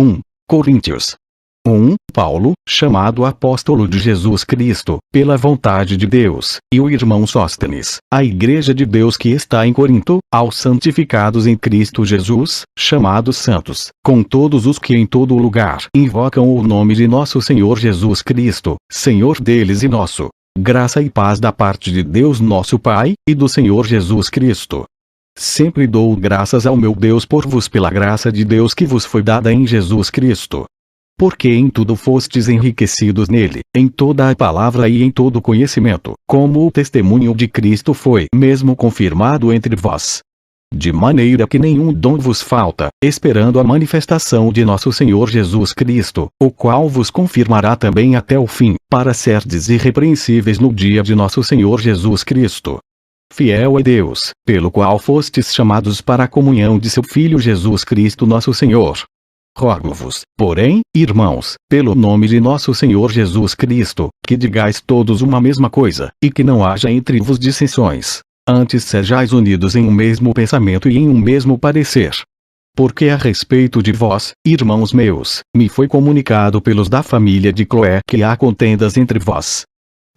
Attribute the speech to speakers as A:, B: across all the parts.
A: 1 Coríntios 1 Paulo, chamado apóstolo de Jesus Cristo, pela vontade de Deus, e o irmão Sóstenes, a igreja de Deus que está em Corinto, aos santificados em Cristo Jesus, chamados santos, com todos os que em todo lugar invocam o nome de nosso Senhor Jesus Cristo, Senhor deles e nosso. Graça e paz da parte de Deus nosso Pai, e do Senhor Jesus Cristo. Sempre dou graças ao meu Deus por vos pela graça de Deus que vos foi dada em Jesus Cristo. Porque em tudo fostes enriquecidos nele, em toda a palavra e em todo conhecimento, como o testemunho de Cristo foi mesmo confirmado entre vós. De maneira que nenhum dom vos falta, esperando a manifestação de nosso Senhor Jesus Cristo, o qual vos confirmará também até o fim, para serdes irrepreensíveis no dia de nosso Senhor Jesus Cristo. Fiel é Deus, pelo qual fostes chamados para a comunhão de seu Filho Jesus Cristo nosso Senhor. Rogo-vos, porém, irmãos, pelo nome de nosso Senhor Jesus Cristo, que digais todos uma mesma coisa, e que não haja entre vos dissensões. Antes sejais unidos em um mesmo pensamento e em um mesmo parecer. Porque a respeito de vós, irmãos meus, me foi comunicado pelos da família de Cloé que há contendas entre vós.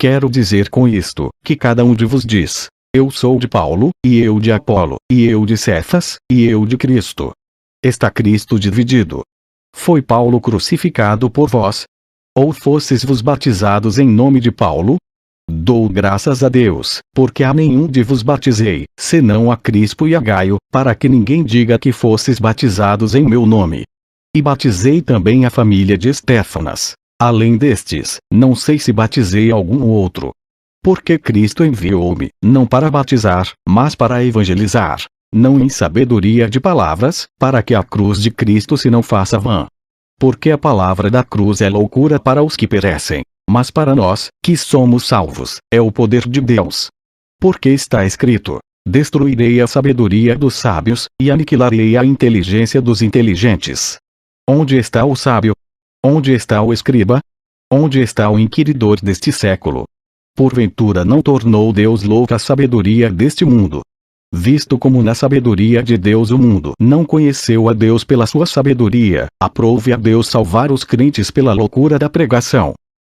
A: Quero dizer com isto, que cada um de vos diz: eu sou de Paulo, e eu de Apolo, e eu de Cefas, e eu de Cristo. Está Cristo dividido? Foi Paulo crucificado por vós? Ou fostes vos batizados em nome de Paulo? Dou graças a Deus, porque a nenhum de vos batizei, senão a Crispo e a Gaio, para que ninguém diga que fostes batizados em meu nome. E batizei também a família de Estéfanas. Além destes, não sei se batizei algum outro. Porque Cristo enviou-me, não para batizar, mas para evangelizar. Não em sabedoria de palavras, para que a cruz de Cristo se não faça vã. Porque a palavra da cruz é loucura para os que perecem, mas para nós, que somos salvos, é o poder de Deus. Porque está escrito: destruirei a sabedoria dos sábios, e aniquilarei a inteligência dos inteligentes. Onde está o sábio? Onde está o escriba? Onde está o inquiridor deste século? Porventura não tornou Deus louca a sabedoria deste mundo? Visto como na sabedoria de Deus o mundo não conheceu a Deus pela sua sabedoria, aprove a Deus salvar os crentes pela loucura da pregação.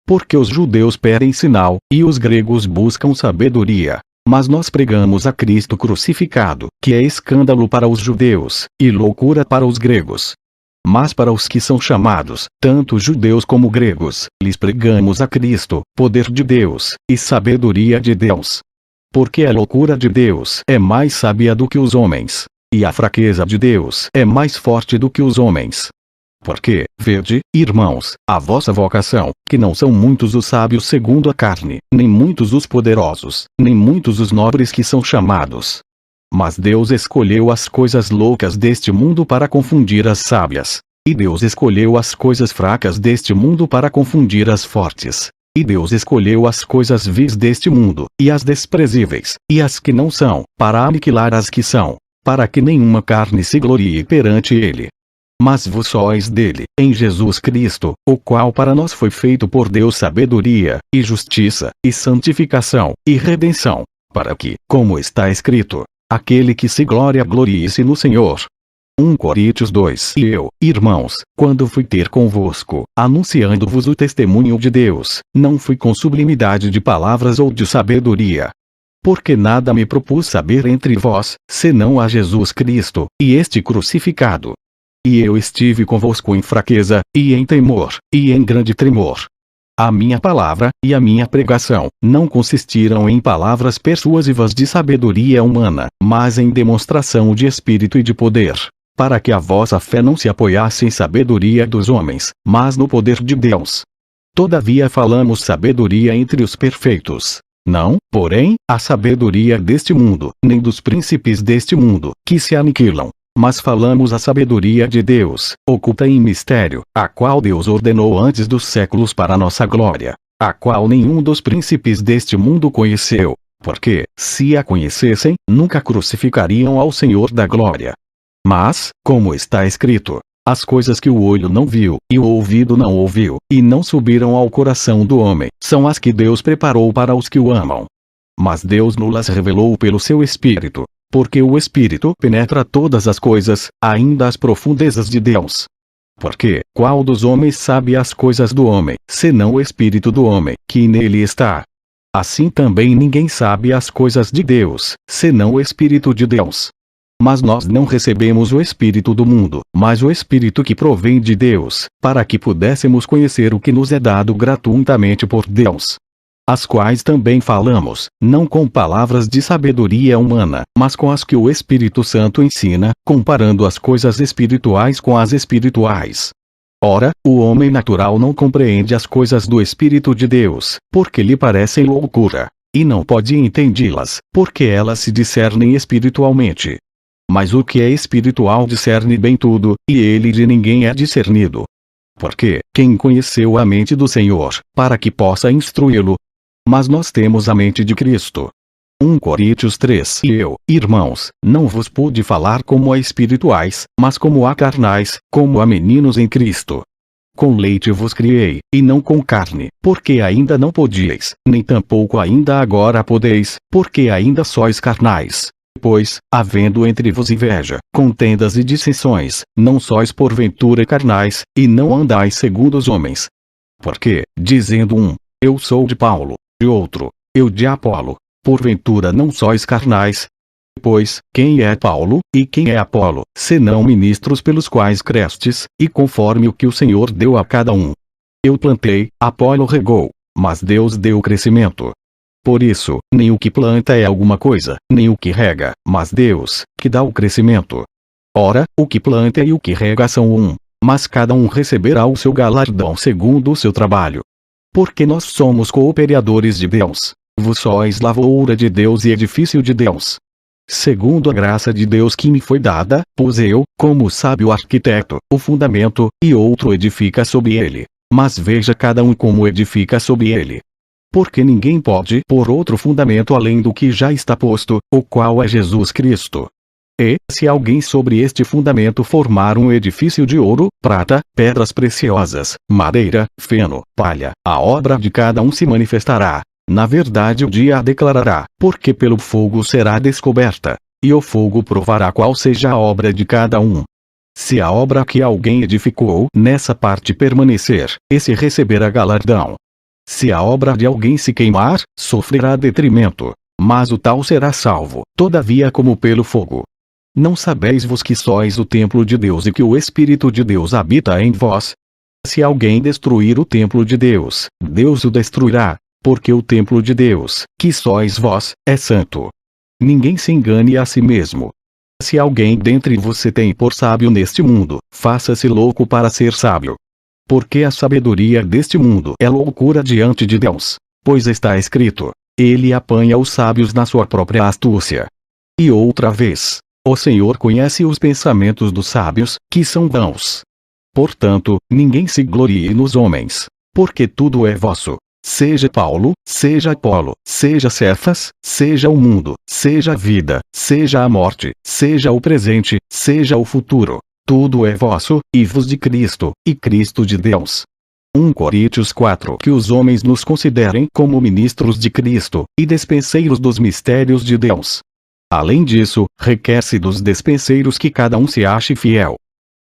A: Porque os judeus pedem sinal, e os gregos buscam sabedoria. Mas nós pregamos a Cristo crucificado, que é escândalo para os judeus, e loucura para os gregos. Mas para os que são chamados, tanto judeus como gregos, lhes pregamos a Cristo, poder de Deus, e sabedoria de Deus. Porque a loucura de Deus é mais sábia do que os homens, e a fraqueza de Deus é mais forte do que os homens. Porque, vede, irmãos, a vossa vocação, que não são muitos os sábios segundo a carne, nem muitos os poderosos, nem muitos os nobres que são chamados. Mas Deus escolheu as coisas loucas deste mundo para confundir as sábias. E Deus escolheu as coisas fracas deste mundo para confundir as fortes. E Deus escolheu as coisas vis deste mundo, e as desprezíveis, e as que não são, para aniquilar as que são, para que nenhuma carne se glorie perante ele. Mas vós sois dele, em Jesus Cristo, o qual para nós foi feito por Deus sabedoria, e justiça, e santificação, e redenção, para que, como está escrito, aquele que se gloria glorie-se no Senhor. 1 Coríntios 2. E eu, irmãos, quando fui ter convosco, anunciando-vos o testemunho de Deus, não fui com sublimidade de palavras ou de sabedoria. Porque nada me propus saber entre vós, senão a Jesus Cristo, e este crucificado. E eu estive convosco em fraqueza, e em temor, e em grande tremor. A minha palavra, e a minha pregação, não consistiram em palavras persuasivas de sabedoria humana, mas em demonstração de espírito e de poder. Para que a vossa fé não se apoiasse em sabedoria dos homens, mas no poder de Deus. Todavia falamos sabedoria entre os perfeitos. Não, porém, a sabedoria deste mundo, nem dos príncipes deste mundo, que se aniquilam. Mas falamos a sabedoria de Deus, oculta em mistério, a qual Deus ordenou antes dos séculos para nossa glória, a qual nenhum dos príncipes deste mundo conheceu, porque, se a conhecessem, nunca crucificariam ao Senhor da glória. Mas, como está escrito, as coisas que o olho não viu, e o ouvido não ouviu, e não subiram ao coração do homem, são as que Deus preparou para os que o amam. Mas Deus nos revelou pelo seu Espírito, porque o Espírito penetra todas as coisas, ainda as profundezas de Deus. Porque, qual dos homens sabe as coisas do homem, senão o espírito do homem, que nele está? Assim também ninguém sabe as coisas de Deus, senão o Espírito de Deus. Mas nós não recebemos o Espírito do mundo, mas o Espírito que provém de Deus, para que pudéssemos conhecer o que nos é dado gratuitamente por Deus. As quais também falamos, não com palavras de sabedoria humana, mas com as que o Espírito Santo ensina, comparando as coisas espirituais com as espirituais. Ora, o homem natural não compreende as coisas do Espírito de Deus, porque lhe parecem loucura, e não pode entendê-las, porque elas se discernem espiritualmente. Mas o que é espiritual discerne bem tudo, e ele de ninguém é discernido. Porque, quem conheceu a mente do Senhor, para que possa instruí-lo? Mas nós temos a mente de Cristo. 1 Coríntios 3. E eu, irmãos, não vos pude falar como a espirituais, mas como a carnais, como a meninos em Cristo. Com leite vos criei, e não com carne, porque ainda não podíeis, nem tampouco ainda agora podeis, porque ainda sois carnais. Pois, havendo entre vos inveja, contendas e dissensões, não sois porventura carnais, e não andais segundo os homens. Porque, dizendo um, eu sou de Paulo, e outro, eu de Apolo, porventura não sois carnais? Pois, quem é Paulo, e quem é Apolo, senão ministros pelos quais crestes, e conforme o que o Senhor deu a cada um? Eu plantei, Apolo regou, mas Deus deu o crescimento. Por isso, nem o que planta é alguma coisa, nem o que rega, mas Deus, que dá o crescimento. Ora, o que planta e o que rega são um, mas cada um receberá o seu galardão segundo o seu trabalho. Porque nós somos cooperadores de Deus. Vós sois lavoura de Deus e edifício de Deus. Segundo a graça de Deus que me foi dada, pus eu, como sábio arquiteto, o fundamento, e outro edifica sobre ele. Mas veja cada um como edifica sobre ele. Porque ninguém pode pôr outro fundamento além do que já está posto, o qual é Jesus Cristo. E, se alguém sobre este fundamento formar um edifício de ouro, prata, pedras preciosas, madeira, feno, palha, a obra de cada um se manifestará. Na verdade o dia a declarará, porque pelo fogo será descoberta, e o fogo provará qual seja a obra de cada um. Se a obra que alguém edificou nessa parte permanecer, esse receberá galardão. Se a obra de alguém se queimar, sofrerá detrimento, mas o tal será salvo, todavia como pelo fogo. Não sabeis vos que sois o templo de Deus e que o Espírito de Deus habita em vós? Se alguém destruir o templo de Deus, Deus o destruirá, porque o templo de Deus, que sois vós, é santo. Ninguém se engane a si mesmo. Se alguém dentre vós se tem por sábio neste mundo, faça-se louco para ser sábio. Porque a sabedoria deste mundo é loucura diante de Deus, pois está escrito, ele apanha os sábios na sua própria astúcia. E outra vez, o Senhor conhece os pensamentos dos sábios, que são vãos. Portanto, ninguém se glorie nos homens, porque tudo é vosso. Seja Paulo, seja Apolo, seja Cefas, seja o mundo, seja a vida, seja a morte, seja o presente, seja o futuro. Tudo é vosso, e vos de Cristo, e Cristo de Deus. 1 Coríntios 4. Que os homens nos considerem como ministros de Cristo, e despenseiros dos mistérios de Deus. Além disso, requer-se dos despenseiros que cada um se ache fiel.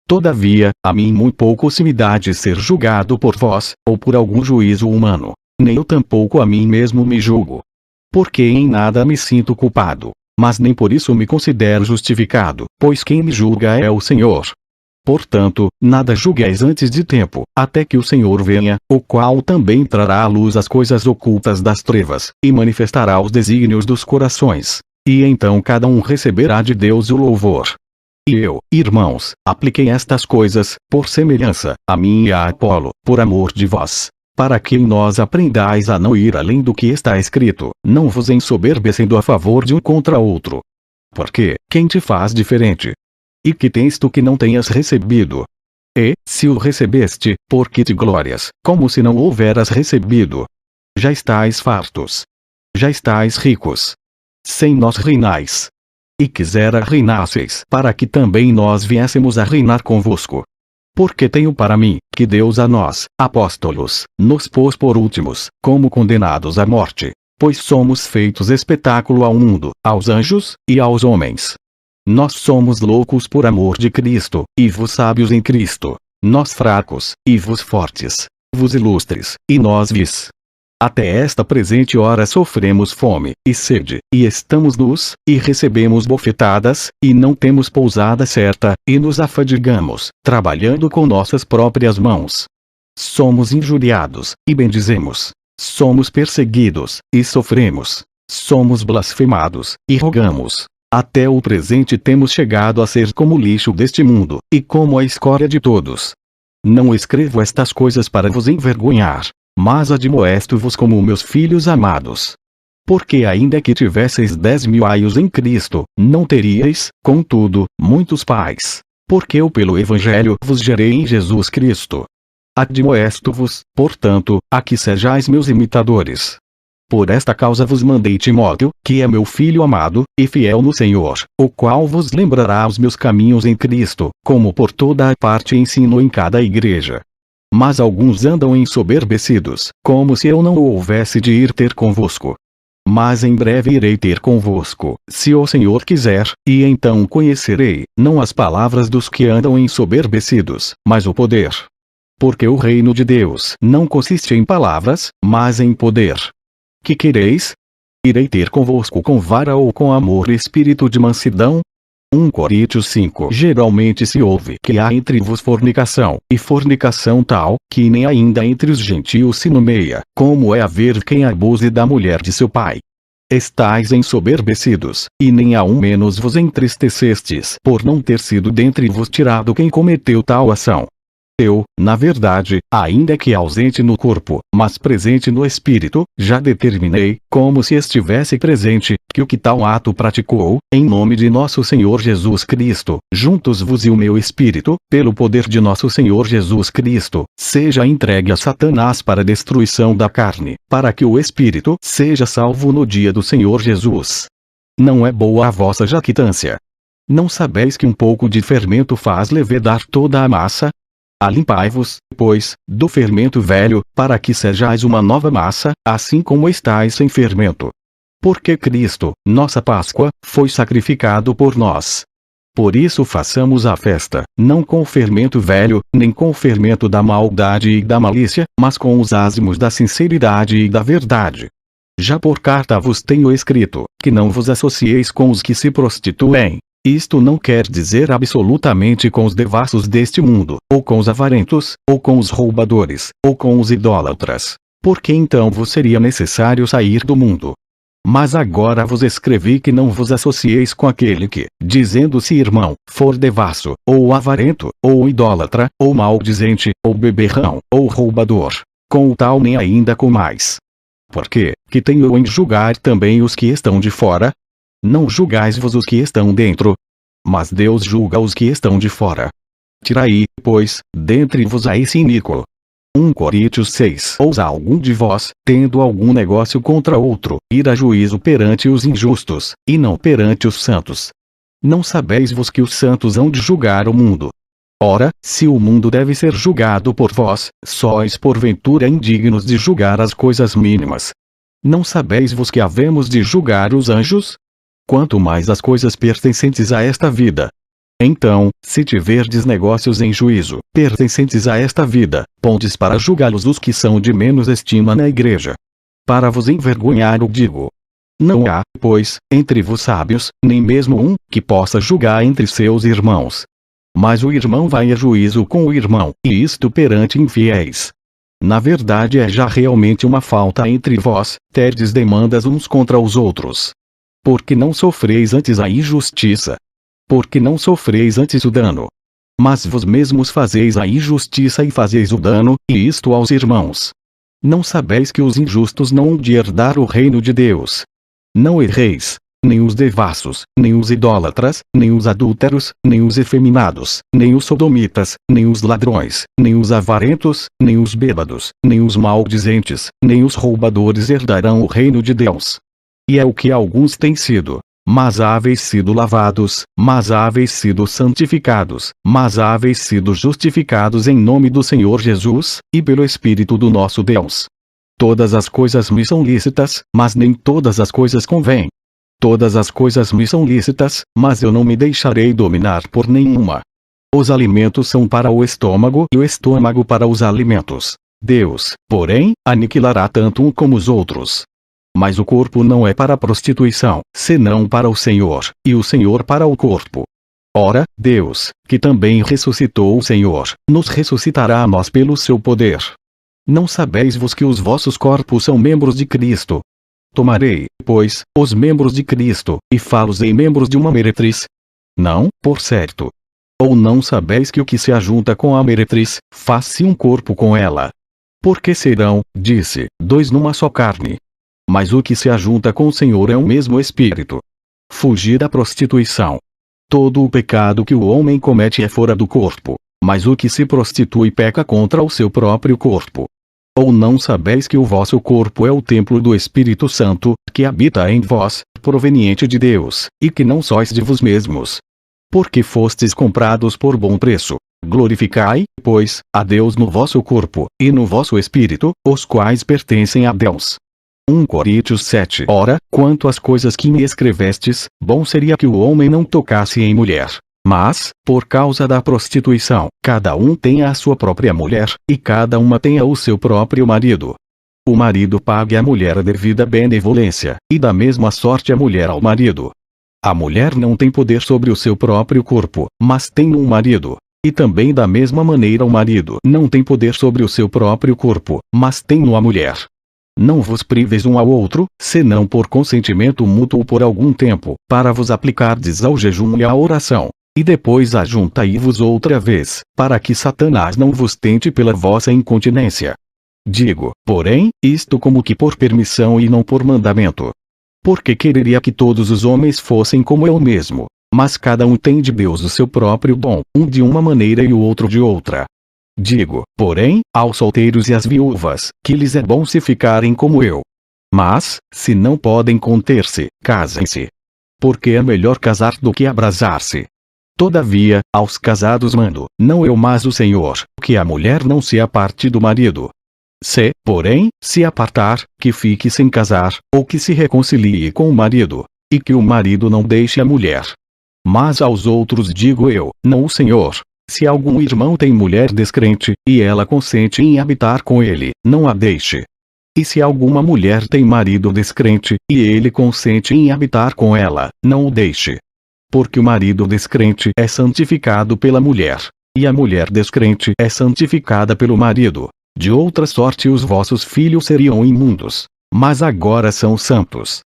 A: Todavia, a mim muito pouco se me dá de ser julgado por vós, ou por algum juízo humano. Nem eu tampouco a mim mesmo me julgo. Porque em nada me sinto culpado. Mas nem por isso me considero justificado, pois quem me julga é o Senhor. Portanto, nada julgueis antes de tempo, até que o Senhor venha, o qual também trará à luz as coisas ocultas das trevas, e manifestará os desígnios dos corações. E então cada um receberá de Deus o louvor. E eu, irmãos, apliquei estas coisas, por semelhança, a mim e a Apolo, por amor de vós. Para que em nós aprendais a não ir além do que está escrito, não vos ensoberbecendo a favor de um contra outro. Porque, quem te faz diferente? E que tens tu que não tenhas recebido? E, se o recebeste, por que te glórias, como se não houveras recebido? Já estáis fartos. Já estáis ricos. Sem nós reinais. E quisera reinasseis, para que também nós viéssemos a reinar convosco. Porque tenho para mim, que Deus a nós, apóstolos, nos pôs por últimos, como condenados à morte, pois somos feitos espetáculo ao mundo, aos anjos, e aos homens. Nós somos loucos por amor de Cristo, e vos sábios em Cristo. nós fracos, e vos fortes, vos ilustres, e nós vis. Até esta presente hora sofremos fome, e sede, e estamos nus, e recebemos bofetadas, e não temos pousada certa, e nos afadigamos, trabalhando com nossas próprias mãos. Somos injuriados, e bendizemos. Somos perseguidos, e sofremos. Somos blasfemados, e rogamos. Até o presente temos chegado a ser como o lixo deste mundo, e como a escória de todos. Não escrevo estas coisas para vos envergonhar, mas admoesto-vos como meus filhos amados. Porque ainda que tivesseis 10.000 aios em Cristo, não teríeis, contudo, muitos pais. Porque eu pelo Evangelho vos gerei em Jesus Cristo. Admoesto-vos, portanto, a que sejais meus imitadores. Por esta causa vos mandei Timóteo, que é meu filho amado, e fiel no Senhor, o qual vos lembrará os meus caminhos em Cristo, como por toda a parte ensino em cada igreja. Mas alguns andam ensoberbecidos, como se eu não houvesse de ir ter convosco. Mas em breve irei ter convosco, se o Senhor quiser, e então conhecerei, não as palavras dos que andam ensoberbecidos, mas o poder. Porque o reino de Deus não consiste em palavras, mas em poder. Que quereis? Irei ter convosco com vara ou com amor e espírito de mansidão? 1 Coríntios 5. Geralmente se ouve que há entre vos fornicação, e fornicação tal, que nem ainda entre os gentios se nomeia, como é haver quem abuse da mulher de seu pai. Estais ensoberbecidos, e nem aun menos vos entristecestes por não ter sido dentre vos tirado quem cometeu tal ação. Eu, na verdade, ainda que ausente no corpo, mas presente no espírito, já determinei, como se estivesse presente, que o que tal ato praticou, em nome de nosso Senhor Jesus Cristo, juntos vos e o meu espírito, pelo poder de nosso Senhor Jesus Cristo, seja entregue a Satanás para a destruição da carne, para que o espírito seja salvo no dia do Senhor Jesus. Não é boa a vossa jactância. Não sabeis que um pouco de fermento faz levedar toda a massa? Alimpai-vos, pois, do fermento velho, para que sejais uma nova massa, assim como estáis sem fermento. Porque Cristo, nossa Páscoa, foi sacrificado por nós. Por isso façamos a festa, não com o fermento velho, nem com o fermento da maldade e da malícia, mas com os ázimos da sinceridade e da verdade. Já por carta vos tenho escrito, que não vos associeis com os que se prostituem. Isto não quer dizer absolutamente com os devassos deste mundo, ou com os avarentos, ou com os roubadores, ou com os idólatras, porque então vos seria necessário sair do mundo. Mas agora vos escrevi que não vos associeis com aquele que, dizendo-se irmão, for devasso, ou avarento, ou idólatra, ou maldizente, ou beberrão, ou roubador. Com o tal nem ainda com mais. Porque, que tenho eu em julgar também os que estão de fora? Não julgais-vos os que estão dentro, mas Deus julga os que estão de fora. Tirai, pois, dentre vos a esse iníquo. 1 Coríntios 6. Ousa algum de vós, tendo algum negócio contra outro, ir a juízo perante os injustos, e não perante os santos. Não sabeis vos que os santos hão de julgar o mundo? Ora, se o mundo deve ser julgado por vós, sois porventura indignos de julgar as coisas mínimas. Não sabeis vos que havemos de julgar os anjos? Quanto mais as coisas pertencentes a esta vida. Então, se tiverdes negócios em juízo, pertencentes a esta vida, pondes para julgá-los os que são de menos estima na igreja. Para vos envergonhar o digo. Não há, pois, entre vos sábios, nem mesmo um, que possa julgar entre seus irmãos. Mas o irmão vai a juízo com o irmão, e isto perante infiéis. Na verdade é já realmente uma falta entre vós, terdes demandas uns contra os outros. Porque não sofreis antes a injustiça? Porque não sofreis antes o dano? Mas vos mesmos fazeis a injustiça e fazeis o dano, e isto aos irmãos. Não sabeis que os injustos não hão de herdar o reino de Deus? Não erreis, nem os devassos, nem os idólatras, nem os adúlteros, nem os efeminados, nem os sodomitas, nem os ladrões, nem os avarentos, nem os bêbados, nem os maldizentes, nem os roubadores herdarão o reino de Deus. E é o que alguns têm sido. Mas haveis sido lavados, mas haveis sido santificados, mas haveis sido justificados em nome do Senhor Jesus, e pelo Espírito do nosso Deus. Todas as coisas me são lícitas, mas nem todas as coisas convêm. Todas as coisas me são lícitas, mas eu não me deixarei dominar por nenhuma. Os alimentos são para o estômago e o estômago para os alimentos. Deus, porém, aniquilará tanto um como os outros. Mas o corpo não é para a prostituição, senão para o Senhor, e o Senhor para o corpo. Ora, Deus, que também ressuscitou o Senhor, nos ressuscitará a nós pelo seu poder. Não sabeis vos que os vossos corpos são membros de Cristo? Tomarei, pois, os membros de Cristo, e fá-los em membros de uma meretriz? Não, por certo. Ou não sabeis que o que se ajunta com a meretriz, faz-se um corpo com ela? Porque serão, disse, dois numa só carne. Mas o que se ajunta com o Senhor é um mesmo espírito. Fugir da prostituição. Todo o pecado que o homem comete é fora do corpo, mas o que se prostitui peca contra o seu próprio corpo. Ou não sabeis que o vosso corpo é o templo do Espírito Santo, que habita em vós, proveniente de Deus, e que não sois de vos mesmos? Porque fostes comprados por bom preço. Glorificai, pois, a Deus no vosso corpo, e no vosso espírito, os quais pertencem a Deus. 1 Coríntios 7. Ora, quanto às coisas que me escrevestes, bom seria que o homem não tocasse em mulher. Mas, por causa da prostituição, cada um tenha a sua própria mulher, e cada uma tenha o seu próprio marido. O marido pague à mulher a devida benevolência, e da mesma sorte a mulher ao marido. A mulher não tem poder sobre o seu próprio corpo, mas tem um marido. E também da mesma maneira o marido não tem poder sobre o seu próprio corpo, mas tem-no a mulher. Não vos priveis um ao outro, senão por consentimento mútuo por algum tempo, para vos aplicardes ao jejum e à oração. E depois ajuntai-vos outra vez, para que Satanás não vos tente pela vossa incontinência. Digo, porém, isto como que por permissão e não por mandamento. Porque quereria que todos os homens fossem como eu mesmo. Mas cada um tem de Deus o seu próprio dom, um de uma maneira e o outro de outra. Digo, porém, aos solteiros e às viúvas, que lhes é bom se ficarem como eu. Mas, se não podem conter-se, casem-se. Porque é melhor casar do que abrasar-se. Todavia, aos casados mando, não eu mas o Senhor, que a mulher não se aparte do marido. Se, porém, se apartar, que fique sem casar, ou que se reconcilie com o marido, e que o marido não deixe a mulher. Mas aos outros digo eu, não o Senhor, se algum irmão tem mulher descrente, e ela consente em habitar com ele, não a deixe. E se alguma mulher tem marido descrente, e ele consente em habitar com ela, não o deixe. Porque o marido descrente é santificado pela mulher, e a mulher descrente é santificada pelo marido. De outra sorte os vossos filhos seriam imundos, mas agora são santos.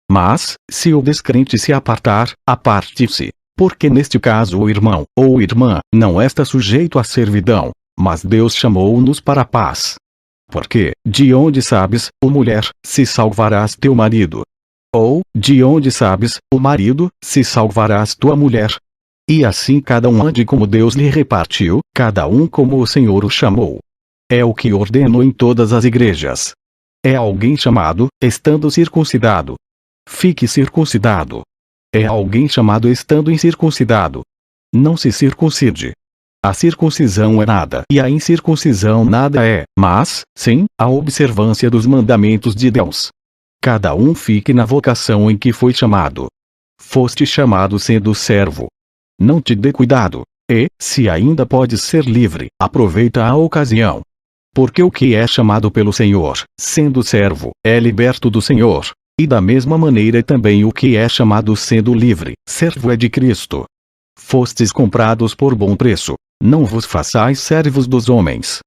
A: Mas, se o descrente se apartar, aparte-se, porque neste caso o irmão, ou irmã, não está sujeito à servidão, mas Deus chamou-nos para a paz. Porque, de onde sabes, ó mulher, se salvarás teu marido? Ou, de onde sabes, ó marido, se salvarás tua mulher? E assim cada um ande como Deus lhe repartiu, cada um como o Senhor o chamou. É o que ordeno em todas as igrejas. É alguém chamado, estando circuncidado. Fique circuncidado. É alguém chamado estando incircuncidado. Não se circuncide. A circuncisão é nada e a incircuncisão nada é, mas, sim, a observância dos mandamentos de Deus. Cada um fique na vocação em que foi chamado. Foste chamado sendo servo. Não te dê cuidado. E, se ainda podes ser livre, aproveita a ocasião. Porque o que é chamado pelo Senhor, sendo servo, é liberto do Senhor. E da mesma maneira também o que é chamado sendo livre, servo é de Cristo. Fostes comprados por bom preço. Não vos façais servos dos homens.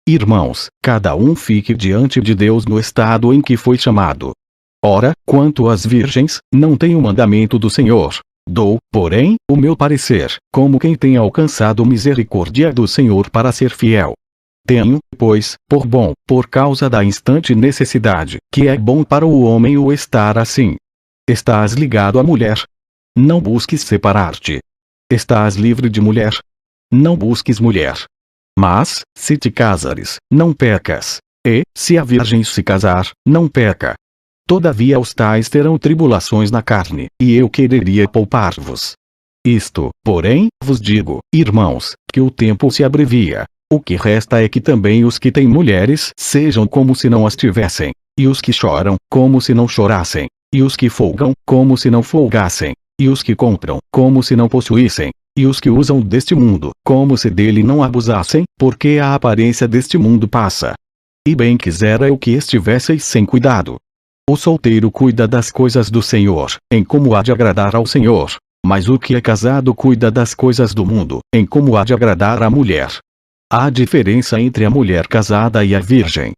A: Irmãos, cada um fique diante de Deus no estado em que foi chamado. Ora, quanto às virgens, não tenho mandamento do Senhor. Dou, porém, o meu parecer, como quem tem alcançado misericórdia do Senhor para ser fiel. Tenho, pois, por bom, por causa da instante necessidade, que é bom para o homem o estar assim. Estás ligado à mulher? Não busques separar-te. Estás livre de mulher? Não busques mulher. Mas, se te casares, não pecas. E, se a virgem se casar, não peca. Todavia os tais terão tribulações na carne, e eu quereria poupar-vos. Isto, porém, vos digo, irmãos, que o tempo se abrevia. O que resta é que também os que têm mulheres sejam como se não as tivessem, e os que choram, como se não chorassem, e os que folgam, como se não folgassem, e os que compram, como se não possuíssem, e os que usam deste mundo, como se dele não abusassem, porque a aparência deste mundo passa. E bem quisera eu que estivesseis sem cuidado. O solteiro cuida das coisas do Senhor, em como há de agradar ao Senhor. Mas o que é casado cuida das coisas do mundo, em como há de agradar à mulher. Há diferença entre a mulher casada e a virgem.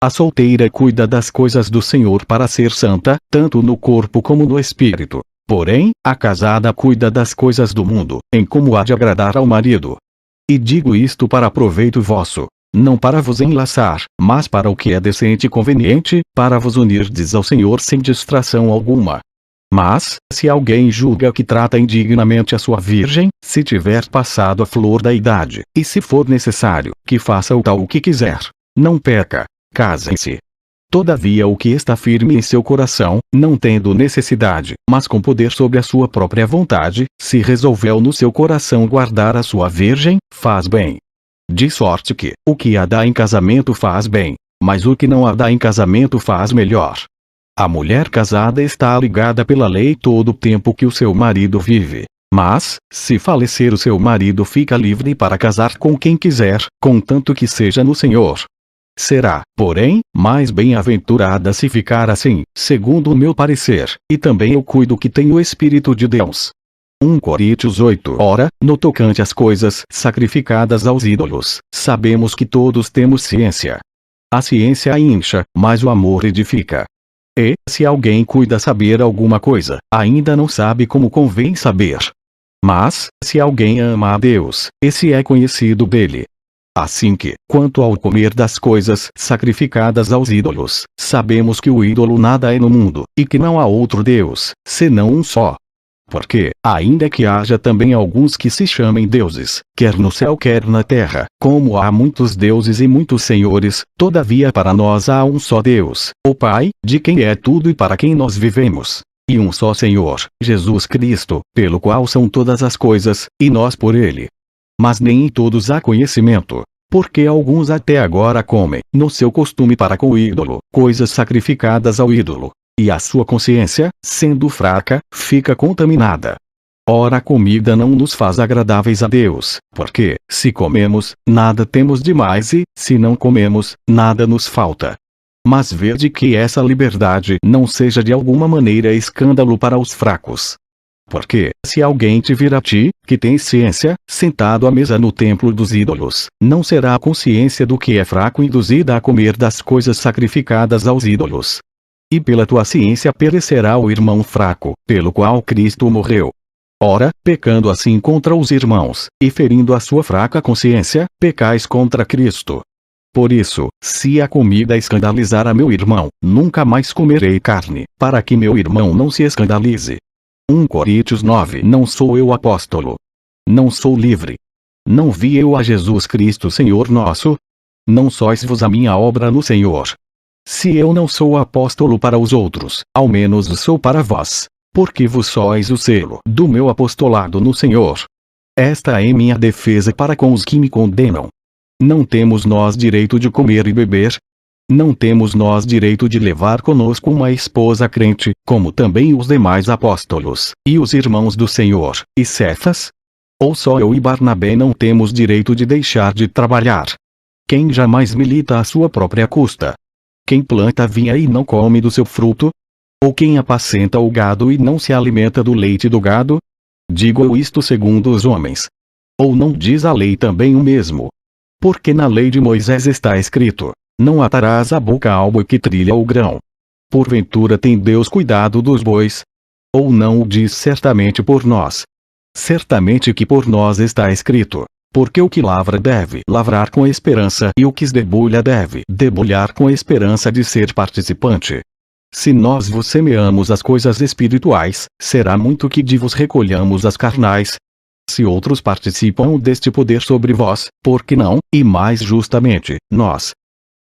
A: A solteira cuida das coisas do Senhor para ser santa, tanto no corpo como no espírito. Porém, a casada cuida das coisas do mundo, em como há de agradar ao marido. E digo isto para proveito vosso, não para vos enlaçar, mas para o que é decente e conveniente, para vos unirdes ao Senhor sem distração alguma. Mas, se alguém julga que trata indignamente a sua virgem, se tiver passado a flor da idade, e se for necessário, que faça o tal o que quiser, não peca, casem-se. Todavia o que está firme em seu coração, não tendo necessidade, mas com poder sobre a sua própria vontade, se resolveu no seu coração guardar a sua virgem, faz bem. De sorte que, o que a dá em casamento faz bem, mas o que não a dá em casamento faz melhor. A mulher casada está ligada pela lei todo o tempo que o seu marido vive. Mas, se falecer o seu marido fica livre para casar com quem quiser, contanto que seja no Senhor. Será, porém, mais bem-aventurada se ficar assim, segundo o meu parecer, e também eu cuido que tem o Espírito de Deus. 1 Coríntios 8. Ora, no tocante às coisas sacrificadas aos ídolos, sabemos que todos temos ciência. A ciência incha, mas o amor edifica. E, se alguém cuida saber alguma coisa, ainda não sabe como convém saber. Mas, se alguém ama a Deus, esse é conhecido dele. Assim que, quanto ao comer das coisas sacrificadas aos ídolos, sabemos que o ídolo nada é no mundo, e que não há outro Deus, senão um só. Porque, ainda que haja também alguns que se chamem deuses, quer no céu quer na terra, como há muitos deuses e muitos senhores, todavia para nós há um só Deus, o Pai, de quem é tudo e para quem nós vivemos. E um só Senhor, Jesus Cristo, pelo qual são todas as coisas, e nós por ele. Mas nem em todos há conhecimento. Porque alguns até agora comem, no seu costume para com o ídolo, coisas sacrificadas ao ídolo. E a sua consciência, sendo fraca, fica contaminada. Ora, a comida não nos faz agradáveis a Deus, porque, se comemos, nada temos demais e, se não comemos, nada nos falta. Mas vede que essa liberdade não seja de alguma maneira escândalo para os fracos. Porque, se alguém te vir a ti, que tens ciência, sentado à mesa no templo dos ídolos, não será a consciência do que é fraco induzida a comer das coisas sacrificadas aos ídolos. E pela tua ciência perecerá o irmão fraco, pelo qual Cristo morreu. Ora, pecando assim contra os irmãos, e ferindo a sua fraca consciência, pecais contra Cristo. Por isso, se a comida escandalizar a meu irmão, nunca mais comerei carne, para que meu irmão não se escandalize. 1 Coríntios 9. Não sou eu apóstolo. Não sou livre. Não vi eu a Jesus Cristo Senhor nosso? Não sois vos a minha obra no Senhor. Se eu não sou apóstolo para os outros, ao menos sou para vós, porque vos sois o selo do meu apostolado no Senhor. Esta é minha defesa para com os que me condenam. Não temos nós direito de comer e beber? Não temos nós direito de levar conosco uma esposa crente, como também os demais apóstolos, e os irmãos do Senhor, e Cefas? Ou só eu e Barnabé não temos direito de deixar de trabalhar? Quem jamais milita à sua própria custa? Quem planta a vinha e não come do seu fruto? Ou quem apacenta o gado e não se alimenta do leite do gado? Digo eu isto segundo os homens. Ou não diz a lei também o mesmo? Porque na lei de Moisés está escrito: não atarás a boca ao boi que trilha o grão. Porventura tem Deus cuidado dos bois? Ou não o diz certamente por nós? Certamente que por nós está escrito: porque o que lavra deve lavrar com esperança e o que debulha deve debulhar com esperança de ser participante. Se nós vos semeamos as coisas espirituais, será muito que de vos recolhamos as carnais. Se outros participam deste poder sobre vós, por que não, e mais justamente, nós?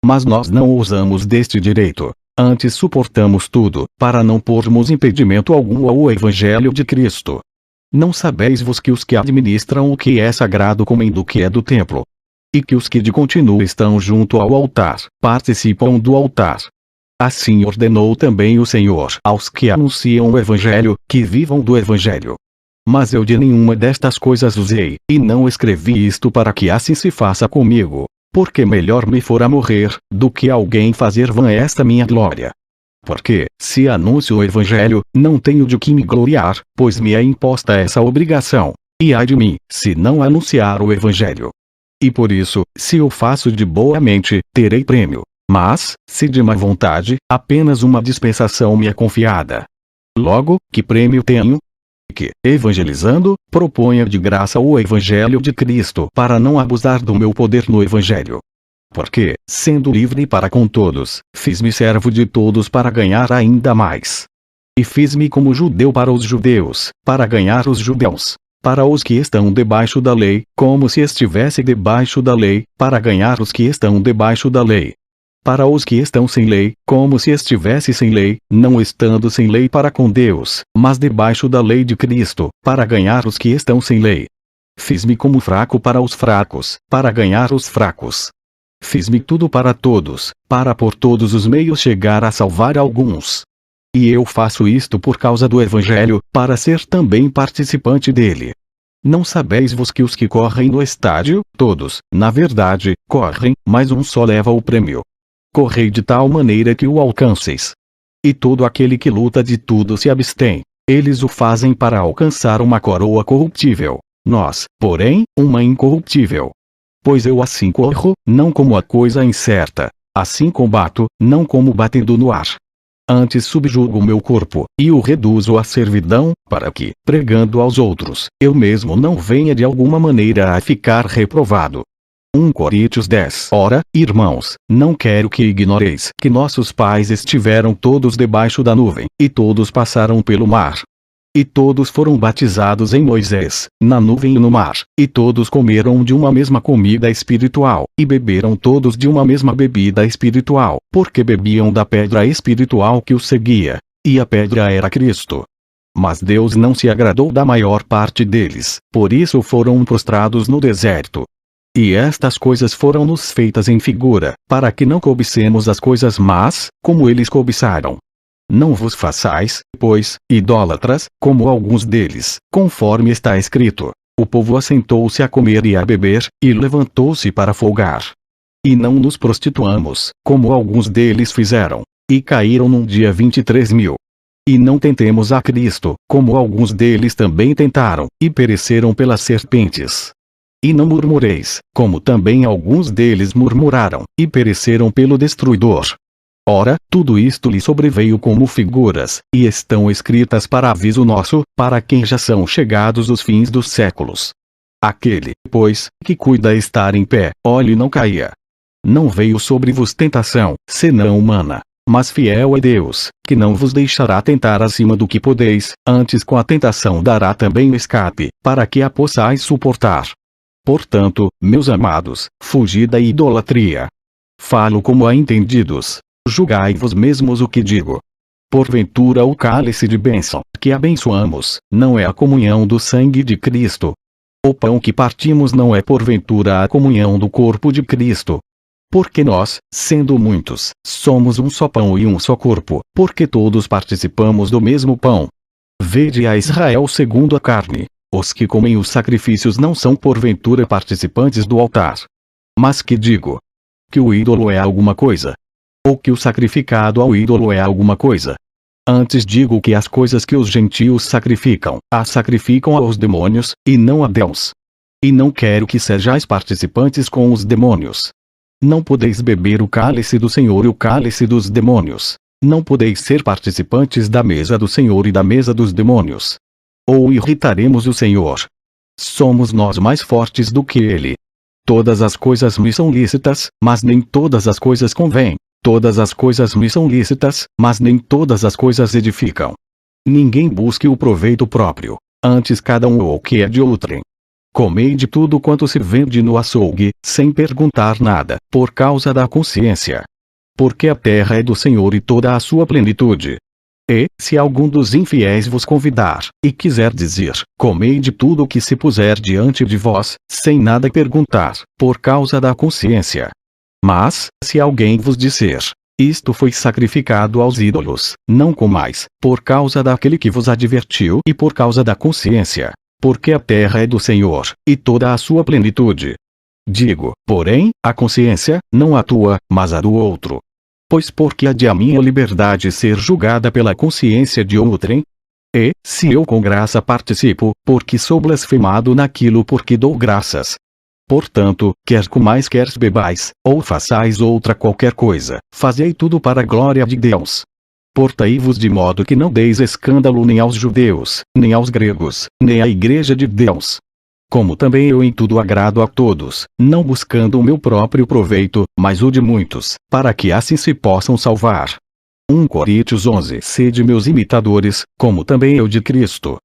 A: Mas nós não usamos deste direito. Antes suportamos tudo, para não pormos impedimento algum ao Evangelho de Cristo. Não sabeis vos que os que administram o que é sagrado comem do que é do templo? E que os que de contínuo estão junto ao altar, participam do altar? Assim ordenou também o Senhor aos que anunciam o Evangelho, que vivam do Evangelho. Mas eu de nenhuma destas coisas usei, e não escrevi isto para que assim se faça comigo, porque melhor me fora morrer, do que alguém fazer vã esta minha glória. Porque, se anuncio o Evangelho, não tenho de que me gloriar, pois me é imposta essa obrigação, e ai de mim, se não anunciar o Evangelho. E por isso, se eu faço de boa mente, terei prêmio. Mas, se de má vontade, apenas uma dispensação me é confiada. Logo, que prêmio tenho? Que, evangelizando, proponha de graça o Evangelho de Cristo para não abusar do meu poder no Evangelho. Porque, sendo livre para com todos, fiz-me servo de todos para ganhar ainda mais. E fiz-me como judeu para os judeus, para ganhar os judeus. Para os que estão debaixo da lei, como se estivesse debaixo da lei, para ganhar os que estão debaixo da lei. Para os que estão sem lei, como se estivesse sem lei, não estando sem lei para com Deus, mas debaixo da lei de Cristo, para ganhar os que estão sem lei. Fiz-me como fraco para os fracos, para ganhar os fracos. Fiz-me tudo para todos, para por todos os meios chegar a salvar alguns. E eu faço isto por causa do Evangelho, para ser também participante dele. Não sabeis vos que os que correm no estádio, todos, na verdade, correm, mas um só leva o prêmio. Correi de tal maneira que o alcanceis. E todo aquele que luta de tudo se abstém. Eles o fazem para alcançar uma coroa corruptível. Nós, porém, uma incorruptível. Pois eu assim corro, não como a coisa incerta. Assim combato, não como batendo no ar. Antes subjugo o meu corpo, e o reduzo à servidão, para que, pregando aos outros, eu mesmo não venha de alguma maneira a ficar reprovado. 1 Coríntios 10. Ora, irmãos, não quero que ignoreis que nossos pais estiveram todos debaixo da nuvem, e todos passaram pelo mar. E todos foram batizados em Moisés, na nuvem e no mar, e todos comeram de uma mesma comida espiritual, e beberam todos de uma mesma bebida espiritual, porque bebiam da pedra espiritual que os seguia, e a pedra era Cristo. Mas Deus não se agradou da maior parte deles, por isso foram prostrados no deserto. E estas coisas foram-nos feitas em figura, para que não cobicemos as coisas más, como eles cobiçaram. Não vos façais, pois, idólatras, como alguns deles, conforme está escrito. O povo assentou-se a comer e a beber, e levantou-se para folgar. E não nos prostituamos, como alguns deles fizeram. E caíram num dia 23.000. E não tentemos a Cristo, como alguns deles também tentaram, e pereceram pelas serpentes. E não murmureis, como também alguns deles murmuraram, e pereceram pelo destruidor. Ora, tudo isto lhe sobreveio como figuras, e estão escritas para aviso nosso, para quem já são chegados os fins dos séculos. Aquele, pois, que cuida estar em pé, olhe e não caia. Não veio sobre vos tentação, senão humana, mas fiel é Deus, que não vos deixará tentar acima do que podeis, antes com a tentação dará também o escape, para que a possais suportar. Portanto, meus amados, fugi da idolatria. Falo como a entendidos. Julgai vos mesmos o que digo. Porventura o cálice de bênção, que abençoamos, não é a comunhão do sangue de Cristo? O pão que partimos não é porventura a comunhão do corpo de Cristo? Porque nós, sendo muitos, somos um só pão e um só corpo, porque todos participamos do mesmo pão. Vede a Israel segundo a carne. Os que comem os sacrifícios não são porventura participantes do altar. Mas que digo? Que o ídolo é alguma coisa? Ou que o sacrificado ao ídolo é alguma coisa? Antes digo que as coisas que os gentios sacrificam, as sacrificam aos demônios, e não a Deus. E não quero que sejais participantes com os demônios. Não podeis beber o cálice do Senhor e o cálice dos demônios. Não podeis ser participantes da mesa do Senhor e da mesa dos demônios. Ou irritaremos o Senhor? Somos nós mais fortes do que Ele. Todas as coisas me são lícitas, mas nem todas as coisas convêm. Todas as coisas me são lícitas, mas nem todas as coisas edificam. Ninguém busque o proveito próprio, antes cada um o que é de outrem. Comei de tudo quanto se vende no açougue, sem perguntar nada, por causa da consciência. Porque a terra é do Senhor e toda a sua plenitude. E, se algum dos infiéis vos convidar, e quiser dizer, comei de tudo o que se puser diante de vós, sem nada perguntar, por causa da consciência. Mas, se alguém vos disser, Isto foi sacrificado aos ídolos, não comais, por causa daquele que vos advertiu e por causa da consciência. Porque a terra é do Senhor, e toda a sua plenitude. Digo, porém, a consciência, não a tua, mas a do outro. Pois porque há de a minha liberdade ser julgada pela consciência de outrem? E, se eu com graça participo, porque sou blasfemado naquilo por que dou graças. Portanto, quer comais quer bebais, ou façais outra qualquer coisa, fazei tudo para a glória de Deus. Portai-vos de modo que não deis escândalo nem aos judeus, nem aos gregos, nem à igreja de Deus. Como também eu em tudo agrado a todos, não buscando o meu próprio proveito, mas o de muitos, para que assim se possam salvar. 1 Coríntios 11. Sede meus imitadores, como também eu de Cristo.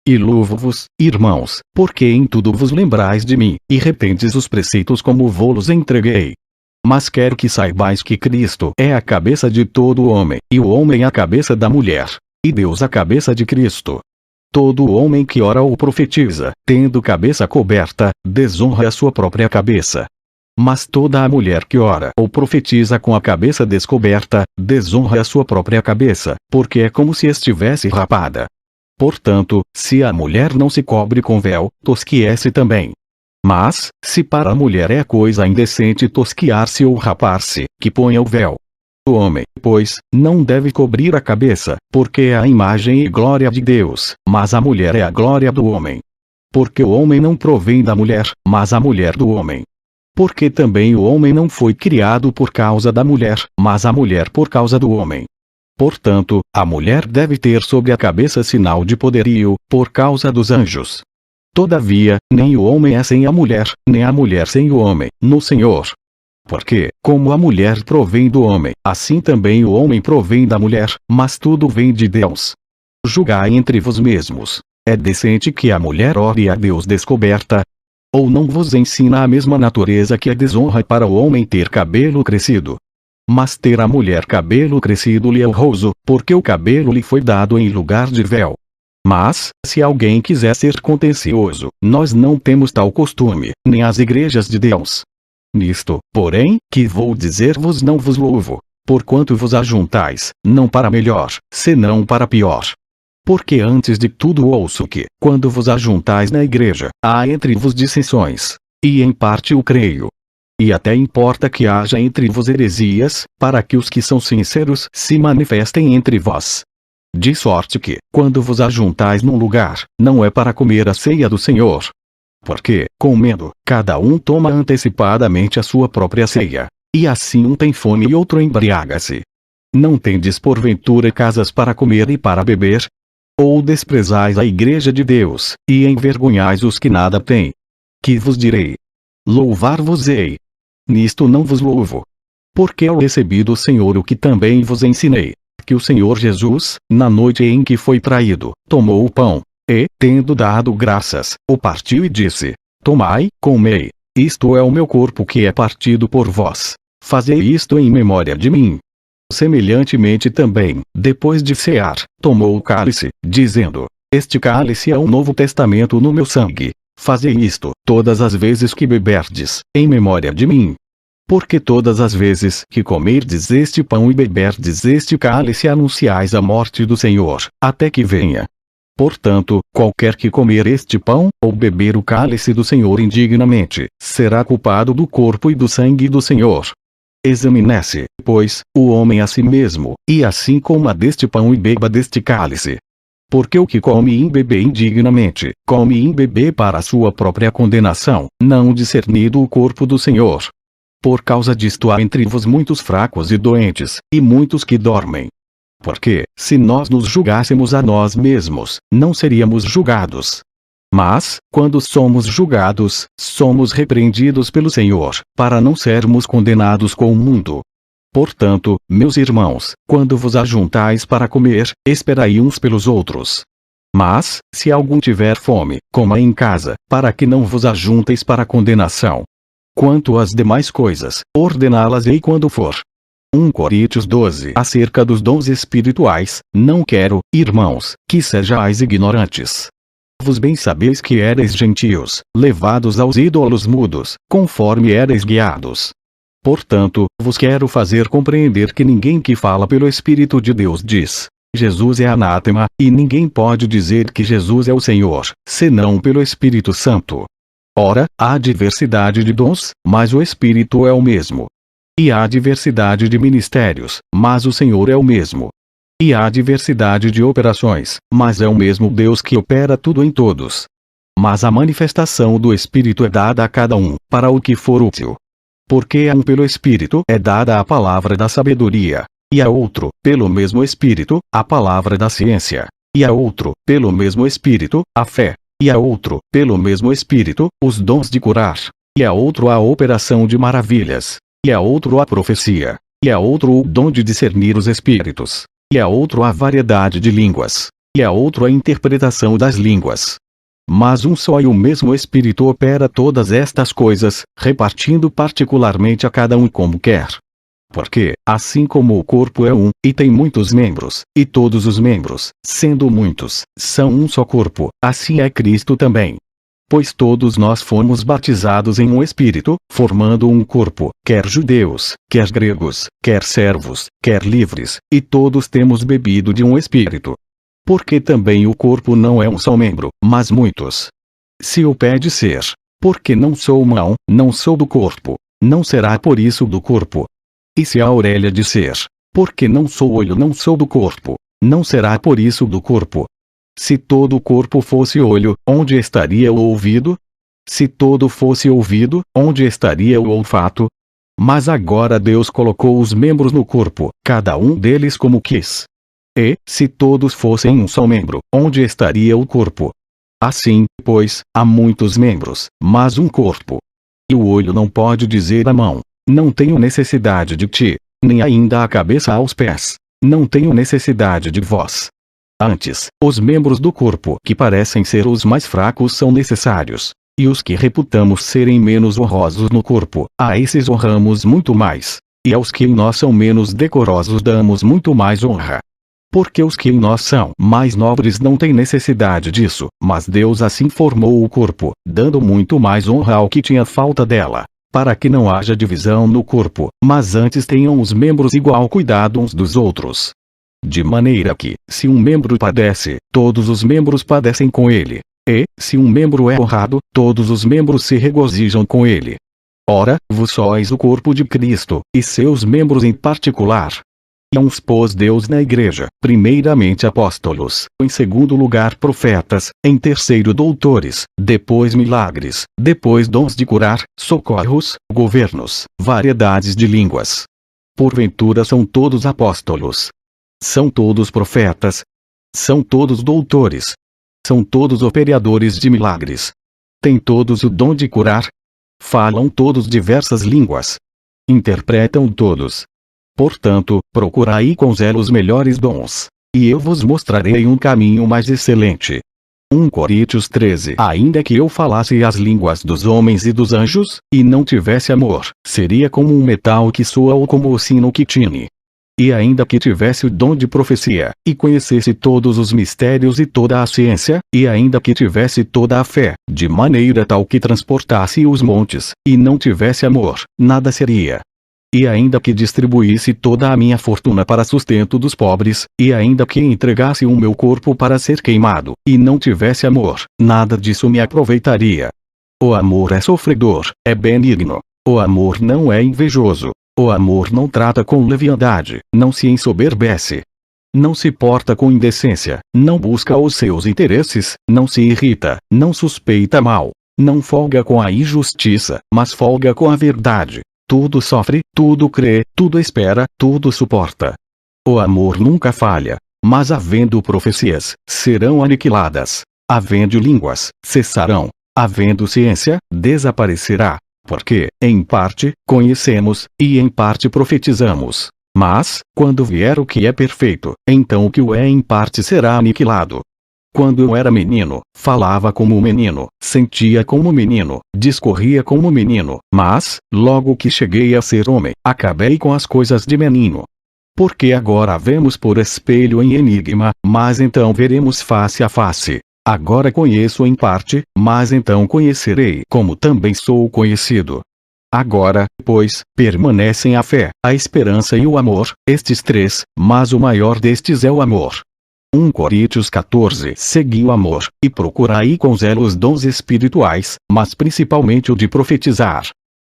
A: E louvo-vos, irmãos, porque em tudo vos lembrais de mim, e retendes os preceitos como vos entreguei. Mas quero que saibais que Cristo é a cabeça de todo homem, e o homem a cabeça da mulher, e Deus a cabeça de Cristo. Todo homem que ora ou profetiza, tendo cabeça coberta, desonra a sua própria cabeça. Mas toda a mulher que ora ou profetiza com a cabeça descoberta, desonra a sua própria cabeça, porque é como se estivesse rapada. Portanto, se a mulher não se cobre com véu, tosquiece também. Mas, se para a mulher é coisa indecente tosquiar-se ou rapar-se, que ponha o véu. O homem, pois, não deve cobrir a cabeça, porque é a imagem e glória de Deus, mas a mulher é a glória do homem. Porque o homem não provém da mulher, mas a mulher do homem. Porque também o homem não foi criado por causa da mulher, mas a mulher por causa do homem. Portanto, a mulher deve ter sobre a cabeça sinal de poderio, por causa dos anjos. Todavia, nem o homem é sem a mulher, nem a mulher sem o homem, no Senhor. Porque, como a mulher provém do homem, assim também o homem provém da mulher, mas tudo vem de Deus. Julgai entre vos mesmos. É decente que a mulher ore a Deus descoberta? Ou não vos ensina a mesma natureza que a desonra para o homem ter cabelo crescido? Mas ter a mulher cabelo crescido lhe é honroso, porque o cabelo lhe foi dado em lugar de véu. Mas, se alguém quiser ser contencioso, nós não temos tal costume, nem as igrejas de Deus. Nisto, porém, que vou dizer-vos não vos louvo, porquanto vos ajuntais, não para melhor, senão para pior. Porque antes de tudo ouço que, quando vos ajuntais na igreja, há entre vos dissensões. E em parte o creio. E até importa que haja entre vos heresias, para que os que são sinceros se manifestem entre vós. De sorte que, quando vos ajuntais num lugar, não é para comer a ceia do Senhor. Porque, comendo, cada um toma antecipadamente a sua própria ceia. E assim um tem fome e outro embriaga-se. Não tendes porventura casas para comer e para beber? Ou desprezais a igreja de Deus, e envergonhais os que nada têm? Que vos direi? Louvar-vos-ei. Nisto não vos louvo. Porque eu recebi do Senhor o que também vos ensinei, que o Senhor Jesus, na noite em que foi traído, tomou o pão, e, tendo dado graças, o partiu e disse: Tomai, comei, isto é o meu corpo que é partido por vós. Fazei isto em memória de mim. Semelhantemente também, depois de cear, tomou o cálice, dizendo: Este cálice é o novo testamento no meu sangue. Fazei isto, todas as vezes que beberdes, em memória de mim. Porque todas as vezes que comerdes este pão e beberdes este cálice anunciais a morte do Senhor, até que venha. Portanto, qualquer que comer este pão, ou beber o cálice do Senhor indignamente, será culpado do corpo e do sangue do Senhor. Examine-se, pois, o homem a si mesmo, e assim coma deste pão e beba deste cálice. Porque o que come e bebe indignamente, come e bebe para a sua própria condenação, não discernido o corpo do Senhor. Por causa disto há entre vos muitos fracos e doentes, e muitos que dormem. Porque, se nós nos julgássemos a nós mesmos, não seríamos julgados. Mas, quando somos julgados, somos repreendidos pelo Senhor, para não sermos condenados com o mundo. Portanto, meus irmãos, quando vos ajuntais para comer, esperai uns pelos outros. Mas, se algum tiver fome, coma em casa, para que não vos ajunteis para condenação. Quanto às demais coisas, ordená-las-ei quando for. 1 Coríntios 12. Acerca dos dons espirituais, não quero, irmãos, que sejais ignorantes. Vos bem sabeis que éreis gentios, levados aos ídolos mudos, conforme éreis guiados. Portanto, vos quero fazer compreender que ninguém que fala pelo Espírito de Deus diz: Jesus é anátema, e ninguém pode dizer que Jesus é o Senhor, senão pelo Espírito Santo. Ora, há diversidade de dons, mas o Espírito é o mesmo. E há diversidade de ministérios, mas o Senhor é o mesmo. E há diversidade de operações, mas é o mesmo Deus que opera tudo em todos. Mas a manifestação do Espírito é dada a cada um, para o que for útil. Porque a um pelo Espírito é dada a palavra da sabedoria, e a outro, pelo mesmo Espírito, a palavra da ciência, e a outro, pelo mesmo Espírito, a fé, e a outro, pelo mesmo Espírito, os dons de curar, e a outro a operação de maravilhas, e a outro a profecia, e a outro o dom de discernir os espíritos, e a outro a variedade de línguas, e a outro a interpretação das línguas. Mas um só e o mesmo Espírito opera todas estas coisas, repartindo particularmente a cada um como quer. Porque, assim como o corpo é um, e tem muitos membros, e todos os membros, sendo muitos, são um só corpo, assim é Cristo também. Pois todos nós fomos batizados em um Espírito, formando um corpo, quer judeus, quer gregos, quer servos, quer livres, e todos temos bebido de um Espírito. Porque também o corpo não é um só membro, mas muitos. Se o pé disser: porque não sou mão, não sou do corpo, não será por isso do corpo. E se a orelha disser: porque não sou olho, não sou do corpo, não será por isso do corpo. Se todo o corpo fosse olho, onde estaria o ouvido? Se todo fosse ouvido, onde estaria o olfato? Mas agora Deus colocou os membros no corpo, cada um deles como quis. E, se todos fossem um só membro, onde estaria o corpo? Assim, pois, há muitos membros, mas um corpo. E o olho não pode dizer à mão: não tenho necessidade de ti, nem ainda a cabeça aos pés: não tenho necessidade de vós. Antes, os membros do corpo que parecem ser os mais fracos são necessários, e os que reputamos serem menos honrosos no corpo, a esses honramos muito mais, e aos que em nós são menos decorosos damos muito mais honra. Porque os que em nós são mais nobres não têm necessidade disso, mas Deus assim formou o corpo, dando muito mais honra ao que tinha falta dela, para que não haja divisão no corpo, mas antes tenham os membros igual cuidado uns dos outros. De maneira que, se um membro padece, todos os membros padecem com ele. E, se um membro é honrado, todos os membros se regozijam com ele. Ora, vós sois o corpo de Cristo, e seus membros em particular. E uns pôs Deus na igreja, primeiramente apóstolos, em segundo lugar profetas, em terceiro doutores, depois milagres, depois dons de curar, socorros, governos, variedades de línguas. Porventura são todos apóstolos? São todos profetas? São todos doutores? São todos operadores de milagres? Têm todos o dom de curar? Falam todos diversas línguas? Interpretam todos? Portanto, procurai com zelo os melhores dons, e eu vos mostrarei um caminho mais excelente. 1 Coríntios 13. Ainda que eu falasse as línguas dos homens e dos anjos, e não tivesse amor, seria como um metal que soa ou como o sino que tine. E ainda que tivesse o dom de profecia, e conhecesse todos os mistérios e toda a ciência, e ainda que tivesse toda a fé, de maneira tal que transportasse os montes, e não tivesse amor, nada seria. E ainda que distribuísse toda a minha fortuna para sustento dos pobres, e ainda que entregasse o meu corpo para ser queimado, e não tivesse amor, nada disso me aproveitaria. O amor é sofredor, é benigno. O amor não é invejoso. O amor não trata com leviandade, não se ensoberbece. Não se porta com indecência, não busca os seus interesses, não se irrita, não suspeita mal, não folga com a injustiça, mas folga com a verdade. Tudo sofre, tudo crê, tudo espera, tudo suporta. O amor nunca falha, mas havendo profecias, serão aniquiladas. Havendo línguas, cessarão. Havendo ciência, desaparecerá. Porque, em parte, conhecemos, e em parte profetizamos. Mas, quando vier o que é perfeito, então o que o é em parte será aniquilado. Quando eu era menino, falava como menino, sentia como menino, discorria como menino, mas, logo que cheguei a ser homem, acabei com as coisas de menino. Porque agora vemos por espelho em enigma, mas então veremos face a face. Agora conheço em parte, mas então conhecerei como também sou conhecido. Agora, pois, permanecem a fé, a esperança e o amor, estes três, mas o maior destes é o amor. 1 Coríntios 14. Segui o amor, e procurai com zelo os dons espirituais, mas principalmente o de profetizar.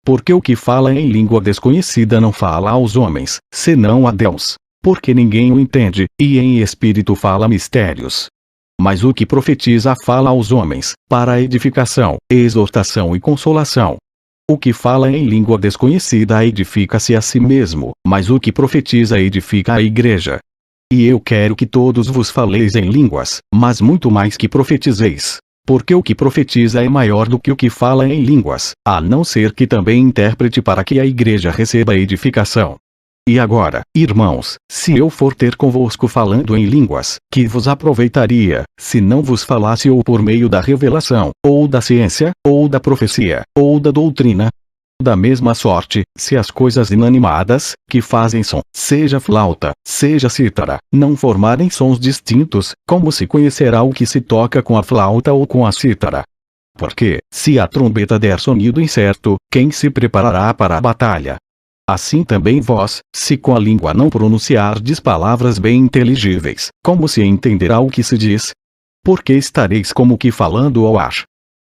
A: Porque o que fala em língua desconhecida não fala aos homens, senão a Deus. Porque ninguém o entende, e em espírito fala mistérios. Mas o que profetiza fala aos homens, para edificação, exortação e consolação. O que fala em língua desconhecida edifica-se a si mesmo, mas o que profetiza edifica a igreja. E eu quero que todos vos faleis em línguas, mas muito mais que profetizeis. Porque o que profetiza é maior do que o que fala em línguas, a não ser que também interprete para que a igreja receba edificação. E agora, irmãos, se eu for ter convosco falando em línguas, que vos aproveitaria, se não vos falasse ou por meio da revelação, ou da ciência, ou da profecia, ou da doutrina? Da mesma sorte, se as coisas inanimadas, que fazem som, seja flauta, seja cítara, não formarem sons distintos, como se conhecerá o que se toca com a flauta ou com a cítara? Porque, se a trombeta der sonido incerto, quem se preparará para a batalha? Assim também vós, se com a língua não pronunciardes palavras bem inteligíveis, como se entenderá o que se diz? Porque estareis como que falando ao ar.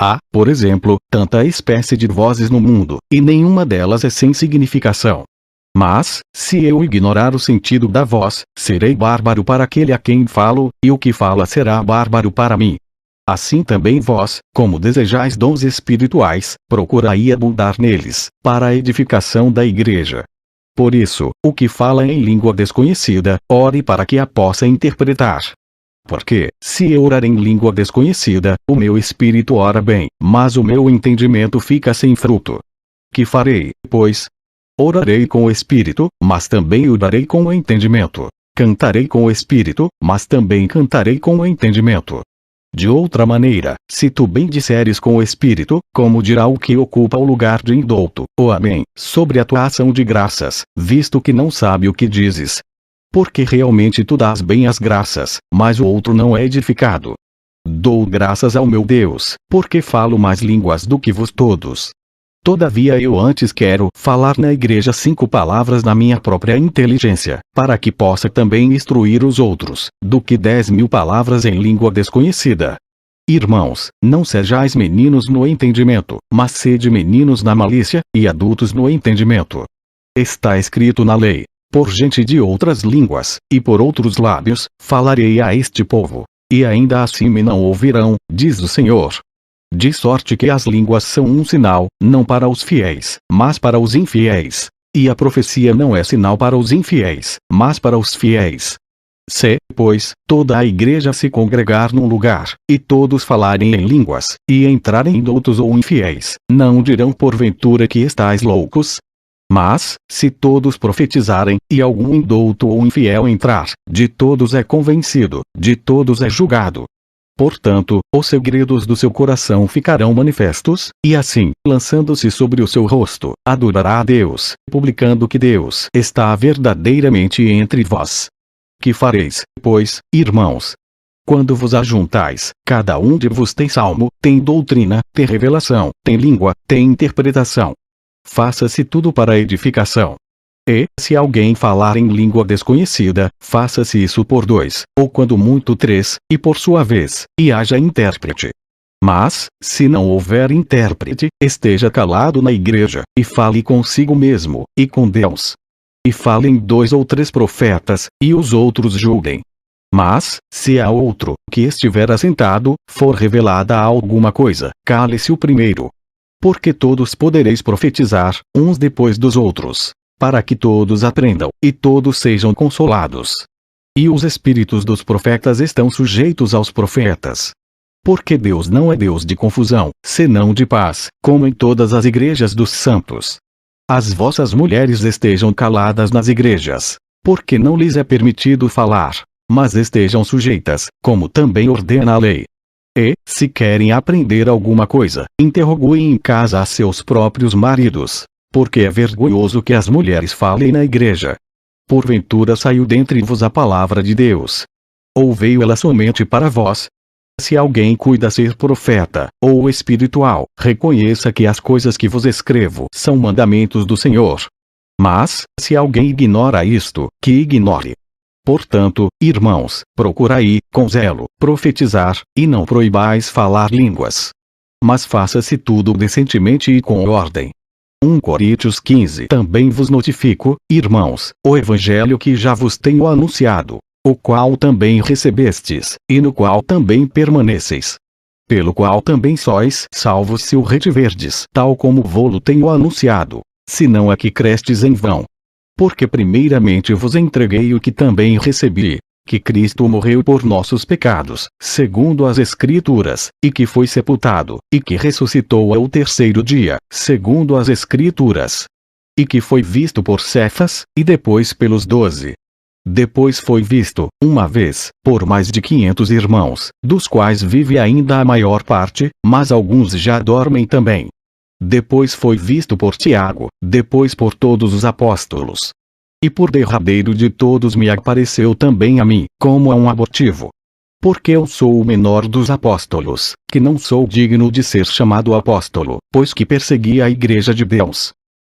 A: Há, por exemplo, tanta espécie de vozes no mundo, e nenhuma delas é sem significação. Mas, se eu ignorar o sentido da voz, serei bárbaro para aquele a quem falo, e o que fala será bárbaro para mim. Assim também vós, como desejais dons espirituais, procurai abundar neles, para a edificação da igreja. Por isso, o que fala em língua desconhecida, ore para que a possa interpretar. Porque, se eu orar em língua desconhecida, o meu espírito ora bem, mas o meu entendimento fica sem fruto. Que farei, pois? Orarei com o espírito, mas também orarei com o entendimento. Cantarei com o espírito, mas também cantarei com o entendimento. De outra maneira, se tu bem disseres com o espírito, como dirá o que ocupa o lugar de indouto, ou amém, sobre a tua ação de graças, visto que não sabe o que dizes? Porque realmente tu dás bem as graças, mas o outro não é edificado. Dou graças ao meu Deus, porque falo mais línguas do que vos todos. Todavia eu antes quero falar na igreja 5 palavras na minha própria inteligência, para que possa também instruir os outros, do que 10.000 palavras em língua desconhecida. Irmãos, não sejais meninos no entendimento, mas sede meninos na malícia, e adultos no entendimento. Está escrito na lei: por gente de outras línguas, e por outros lábios, falarei a este povo. E ainda assim me não ouvirão, diz o Senhor. De sorte que as línguas são um sinal, não para os fiéis, mas para os infiéis. E a profecia não é sinal para os infiéis, mas para os fiéis. Se, pois, toda a igreja se congregar num lugar, e todos falarem em línguas, e entrarem indoutos ou infiéis, não dirão porventura que estáis loucos? Mas, se todos profetizarem, e algum indouto ou infiel entrar, de todos é convencido, de todos é julgado. Portanto, os segredos do seu coração ficarão manifestos, e assim, lançando-se sobre o seu rosto, adorará a Deus, publicando que Deus está verdadeiramente entre vós. Que fareis, pois, irmãos? Quando vos ajuntais, cada um de vos tem salmo, tem doutrina, tem revelação, tem língua, tem interpretação. Faça-se tudo para a edificação. E, se alguém falar em língua desconhecida, faça-se isso por 2, ou quando muito 3, e por sua vez, e haja intérprete. Mas, se não houver intérprete, esteja calado na igreja, e fale consigo mesmo, e com Deus. E falem 2 ou 3 profetas, e os outros julguem. Mas, se a outro, que estiver assentado, for revelada alguma coisa, cale-se o primeiro. Porque todos podereis profetizar, uns depois dos outros, para que todos aprendam, e todos sejam consolados. E os espíritos dos profetas estão sujeitos aos profetas. Porque Deus não é Deus de confusão, senão de paz, como em todas as igrejas dos santos. As vossas mulheres estejam caladas nas igrejas, porque não lhes é permitido falar, mas estejam sujeitas, como também ordena a lei. E, se querem aprender alguma coisa, interroguem em casa a seus próprios maridos, porque é vergonhoso que as mulheres falem na igreja. Porventura saiu dentre vos a palavra de Deus? Ou veio ela somente para vós? Se alguém cuida ser profeta, ou espiritual, reconheça que as coisas que vos escrevo são mandamentos do Senhor. Mas, se alguém ignora isto, que ignore. Portanto, irmãos, procurai, com zelo, profetizar, e não proibais falar línguas. Mas faça-se tudo decentemente e com ordem. 1 Coríntios 15. Também vos notifico, irmãos, o evangelho que já vos tenho anunciado, o qual também recebestes, e no qual também permaneceis. Pelo qual também sois salvos se o retiverdes, tal como vô-lo tenho anunciado, se não é que crestes em vão. Porque primeiramente vos entreguei o que também recebi, que Cristo morreu por nossos pecados, segundo as Escrituras, e que foi sepultado, e que ressuscitou ao terceiro dia, segundo as Escrituras. E que foi visto por Cefas, e depois pelos 12. Depois foi visto, uma vez, por mais de 500 irmãos, dos quais vive ainda a maior parte, mas alguns já dormem também. Depois foi visto por Tiago, depois por todos os apóstolos. E por derradeiro de todos me apareceu também a mim, como a um abortivo. Porque eu sou o menor dos apóstolos, que não sou digno de ser chamado apóstolo, pois que persegui a igreja de Deus.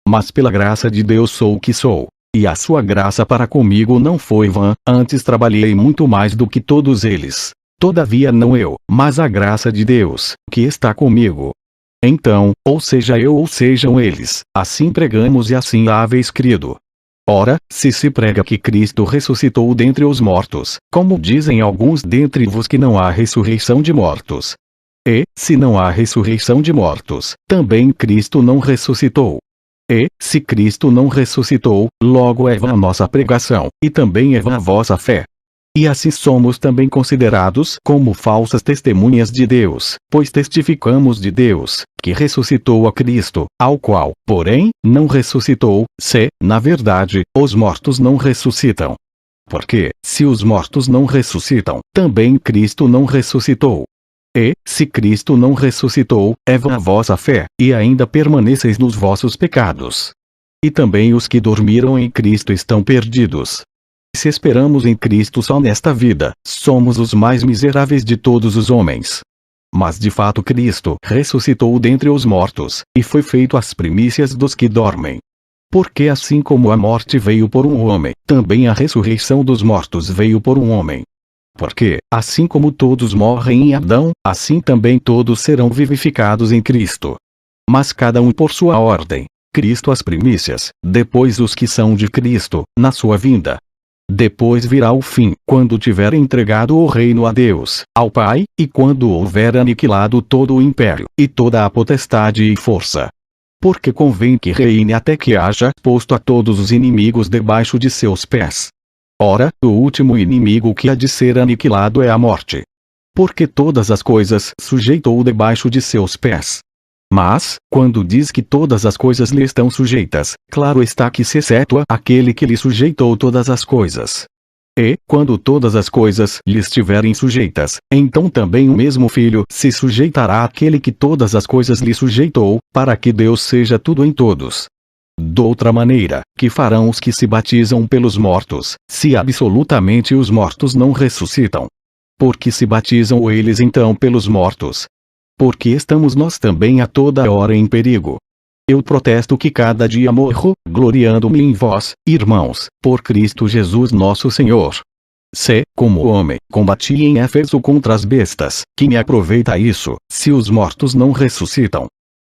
A: Mas pela graça de Deus sou o que sou. E a sua graça para comigo não foi vã, antes trabalhei muito mais do que todos eles. Todavia não eu, mas a graça de Deus, que está comigo. Então, ou seja eu ou sejam eles, assim pregamos e assim haveis crido. Ora, se prega que Cristo ressuscitou dentre os mortos, como dizem alguns dentre vos que não há ressurreição de mortos. E, se não há ressurreição de mortos, também Cristo não ressuscitou. E, se Cristo não ressuscitou, logo é vã a nossa pregação, e também é vã a vossa fé. E assim somos também considerados como falsas testemunhas de Deus, pois testificamos de Deus, que ressuscitou a Cristo, ao qual, porém, não ressuscitou, se, na verdade, os mortos não ressuscitam. Porque, se os mortos não ressuscitam, também Cristo não ressuscitou. E, se Cristo não ressuscitou, é vã a vossa fé, e ainda permaneceis nos vossos pecados. E também os que dormiram em Cristo estão perdidos. Se esperamos em Cristo só nesta vida, somos os mais miseráveis de todos os homens. Mas de fato Cristo ressuscitou dentre os mortos, e foi feito as primícias dos que dormem. Porque assim como a morte veio por um homem, também a ressurreição dos mortos veio por um homem. Porque, assim como todos morrem em Adão, assim também todos serão vivificados em Cristo. Mas cada um por sua ordem. Cristo as primícias, depois os que são de Cristo, na sua vinda. Depois virá o fim, quando tiver entregado o reino a Deus, ao Pai, e quando houver aniquilado todo o império, e toda a potestade e força. Porque convém que reine até que haja posto a todos os inimigos debaixo de seus pés. Ora, o último inimigo que há de ser aniquilado é a morte. Porque todas as coisas sujeitou debaixo de seus pés. Mas, quando diz que todas as coisas lhe estão sujeitas, claro está que se excetua aquele que lhe sujeitou todas as coisas. E, quando todas as coisas lhe estiverem sujeitas, então também o mesmo Filho se sujeitará àquele que todas as coisas lhe sujeitou, para que Deus seja tudo em todos. Doutra maneira, que farão os que se batizam pelos mortos, se absolutamente os mortos não ressuscitam? Porque se batizam eles então pelos mortos? Porque estamos nós também a toda hora em perigo. Eu protesto que cada dia morro, gloriando-me em vós, irmãos, por Cristo Jesus nosso Senhor. Se, como homem, combati em Éfeso contra as bestas, que me aproveita isso, se os mortos não ressuscitam?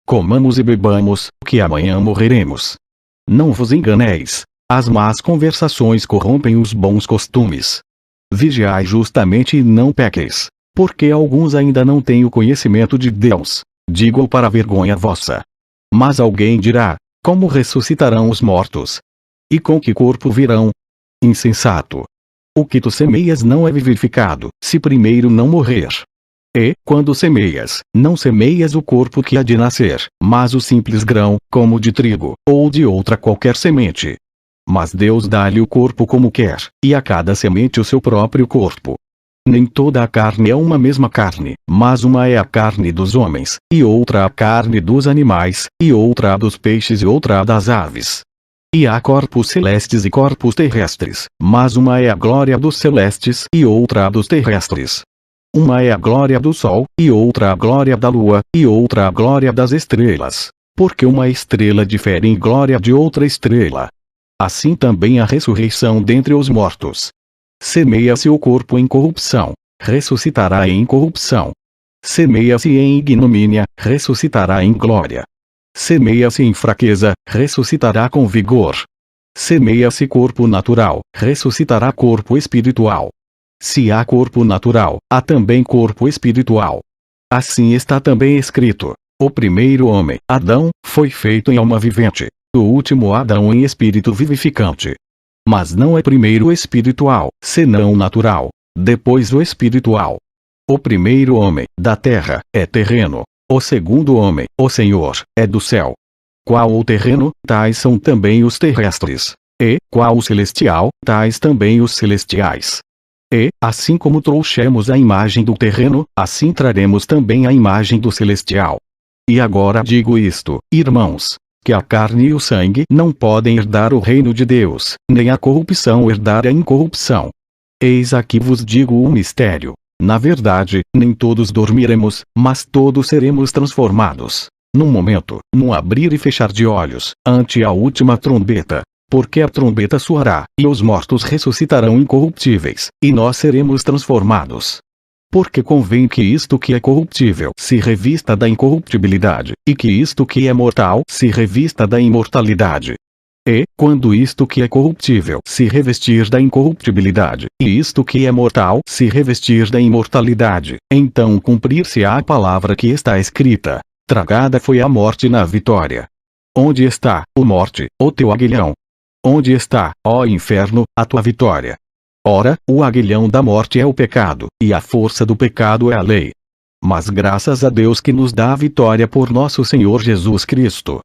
A: Comamos e bebamos, que amanhã morreremos. Não vos enganeis. As más conversações corrompem os bons costumes. Vigiai justamente e não pequeis, porque alguns ainda não têm o conhecimento de Deus. Digo-o para a vergonha vossa. Mas alguém dirá: como ressuscitarão os mortos? E com que corpo virão? Insensato! O que tu semeias não é vivificado, se primeiro não morrer. E, quando semeias, não semeias o corpo que há de nascer, mas o simples grão, como de trigo, ou de outra qualquer semente. Mas Deus dá-lhe o corpo como quer, e a cada semente o seu próprio corpo. Nem toda a carne é uma mesma carne, mas uma é a carne dos homens, e outra a carne dos animais, e outra a dos peixes e outra a das aves. E há corpos celestes e corpos terrestres, mas uma é a glória dos celestes e outra a dos terrestres. Uma é a glória do sol, e outra a glória da lua, e outra a glória das estrelas. Porque uma estrela difere em glória de outra estrela. Assim também a ressurreição dentre os mortos. Semeia-se o corpo em corrupção, ressuscitará em incorrupção. Semeia-se em ignomínia, ressuscitará em glória. Semeia-se em fraqueza, ressuscitará com vigor. Semeia-se corpo natural, ressuscitará corpo espiritual. Se há corpo natural, há também corpo espiritual. Assim está também escrito: o primeiro homem, Adão, foi feito em alma vivente, o último Adão em espírito vivificante. Mas não é primeiro o espiritual, senão o natural, depois o espiritual. O primeiro homem, da terra, é terreno. O segundo homem, o Senhor, é do céu. Qual o terreno, tais são também os terrestres. E, qual o celestial, tais também os celestiais. E, assim como trouxemos a imagem do terreno, assim traremos também a imagem do celestial. E agora digo isto, irmãos, que a carne e o sangue não podem herdar o reino de Deus, nem a corrupção herdar a incorrupção. Eis aqui vos digo o mistério. Na verdade, nem todos dormiremos, mas todos seremos transformados. Num momento, num abrir e fechar de olhos, ante a última trombeta. Porque a trombeta soará, e os mortos ressuscitarão incorruptíveis, e nós seremos transformados. Porque convém que isto que é corruptível se revista da incorruptibilidade, e que isto que é mortal se revista da imortalidade. E, quando isto que é corruptível se revestir da incorruptibilidade, e isto que é mortal se revestir da imortalidade, então cumprir-se-á a palavra que está escrita: tragada foi a morte na vitória. Onde está, ó morte, o teu aguilhão? Onde está, ó inferno, a tua vitória? Ora, o aguilhão da morte é o pecado, e a força do pecado é a lei. Mas graças a Deus que nos dá a vitória por nosso Senhor Jesus Cristo.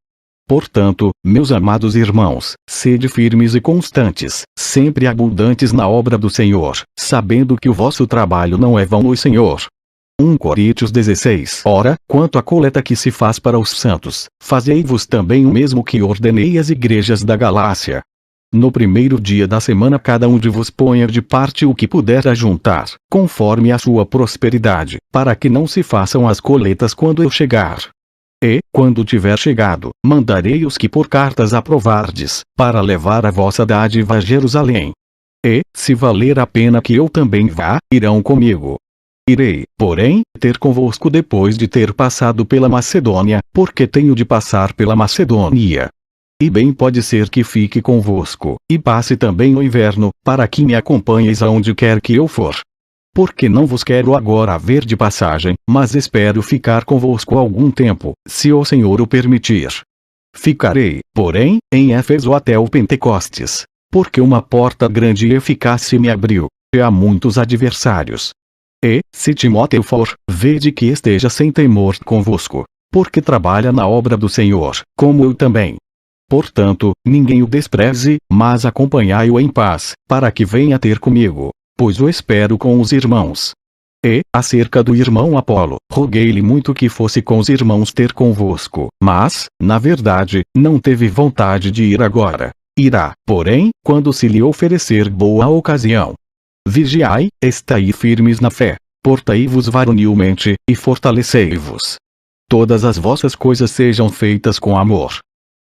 A: Portanto, meus amados irmãos, sede firmes e constantes, sempre abundantes na obra do Senhor, sabendo que o vosso trabalho não é vão no Senhor. 1 Coríntios 16. Ora, quanto à coleta que se faz para os santos, fazei-vos também o mesmo que ordenei às igrejas da Galácia. No primeiro dia da semana cada um de vos ponha de parte o que puder ajuntar, conforme a sua prosperidade, para que não se façam as coletas quando eu chegar. E, quando tiver chegado, mandarei os que por cartas aprovardes, para levar a vossa dádiva a Jerusalém. E, se valer a pena que eu também vá, irão comigo. Irei, porém, ter convosco depois de ter passado pela Macedônia, porque tenho de passar pela Macedônia. E bem pode ser que fique convosco, e passe também o inverno, para que me acompanheis aonde quer que eu for. Porque não vos quero agora ver de passagem, mas espero ficar convosco algum tempo, se o Senhor o permitir. Ficarei, porém, em Éfeso até o Pentecostes, porque uma porta grande e eficaz se me abriu, e há muitos adversários. E, se Timóteo for, vede que esteja sem temor convosco, porque trabalha na obra do Senhor, como eu também. Portanto, ninguém o despreze, mas acompanhai-o em paz, para que venha ter comigo, pois o espero com os irmãos. E, acerca do irmão Apolo, roguei-lhe muito que fosse com os irmãos ter convosco, mas, na verdade, não teve vontade de ir agora. Irá, porém, quando se lhe oferecer boa ocasião. Vigiai, estai firmes na fé, portai-vos varonilmente, e fortalecei-vos. Todas as vossas coisas sejam feitas com amor.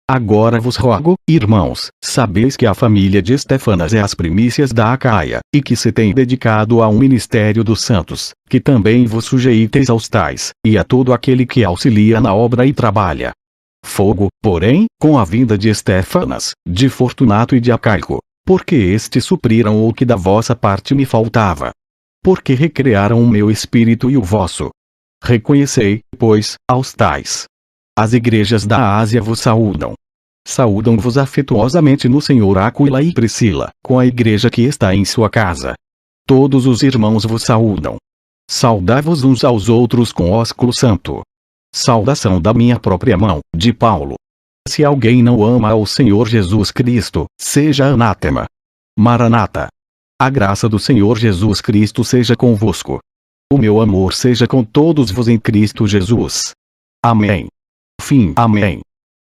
A: Agora vos rogo, irmãos, sabeis que a família de Estéfanas é as primícias da Acaia, e que se tem dedicado ao ministério dos santos, que também vos sujeiteis aos tais, e a todo aquele que auxilia na obra e trabalha. Fogo, porém, com a vinda de Estéfanas, de Fortunato e de Acaico, porque estes supriram o que da vossa parte me faltava. Porque recrearam o meu espírito e o vosso. Reconhecei, pois, aos tais. As igrejas da Ásia vos saúdam. Saúdam-vos afetuosamente no Senhor Áquila e Priscila, com a igreja que está em sua casa. Todos os irmãos vos saúdam. Saudai-vos uns aos outros com ósculo santo. Saudação da minha própria mão, de Paulo. Se alguém não ama ao Senhor Jesus Cristo, seja anátema. Maranata. A graça do Senhor Jesus Cristo seja convosco. O meu amor seja com todos vos em Cristo Jesus. Amém. Fim. Amém.